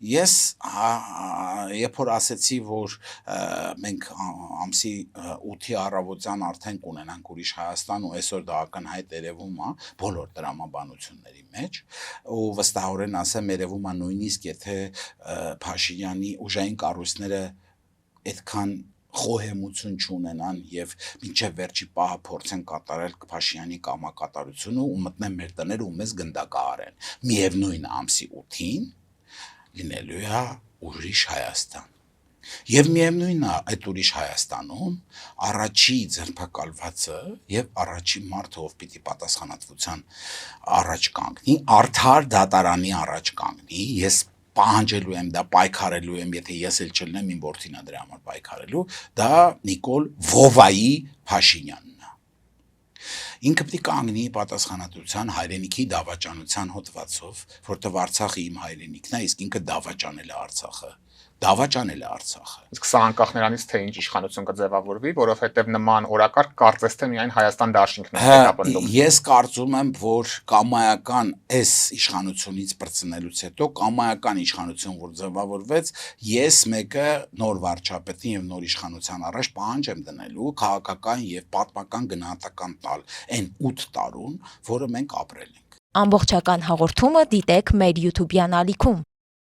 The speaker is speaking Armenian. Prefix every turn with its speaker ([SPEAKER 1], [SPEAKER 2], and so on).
[SPEAKER 1] Ես երբ որ ասեցի, որ մենք ամսի 8-ի առավոտյան արդեն կունենանք ուրիշ Հայաստան ու այսօր դա ակնհայտ երևում է բոլոր տրամաբանությունների մեջ ու վստահորեն ասեմ երևում է նույնիսկ եթե Փաշինյանի ուժային կառույցները այդքան խոհեմություն չունենան եւ մինչեւ վերջի պահը փորձեն կատարել Փաշինյանի կամակատարությունը ու մտնեն մեր տները ու մեզ գնդակահարեն միևնույն ամսի 8-ին լինելու է ուրիշ Հայաստան։ Եվ միևնույնն է այդ ուրիշ Հայաստանում առաջի ձերբակալվածը եւ առաջի մարդը ով պիտի պատասխանատվության առաջ կանգնի, արդար դատարանի առաջ կանգնի, ես պահանջելու եմ դա պայքարելու եմ, եթե ես էլ չլինեմ իմ որդին է դրա համար պայքարելու, դա Նիկոլ Վովայի Փաշինյանն է։ Ինքը պիտի կանգնի պատասխանատվության հայրենիքի դավաճանության հոդվածով, որտեղ Արցախը իմ հայրենիքն է, իսկ ինքը դավաճանել է Արցախը։ Դավաճանել է Արցախը։
[SPEAKER 2] Իսկ սա անկախ նրանից թե ինչ իշխանություն կձևավորվի, որովհետև նման օրակարգ կարծես թե միայն Հայաստան դաշինքն է հետապնդում։
[SPEAKER 1] Ես կարծում եմ, որ կամայական այս իշխանությունից բրցնելուց հետո կամայական իշխանություն, որ ձևավորվեց, ես մեկը նոր վարչապետին եւ նոր իշխանության առաջ պահանջ եմ դնելու քաղաքական եւ պատմական գնահատական տալ այն 8 տարուն, որը մենք ապրել ենք։
[SPEAKER 3] Ամբողջական հաղորդումը դիտեք մեր YouTube-յան ալիքում։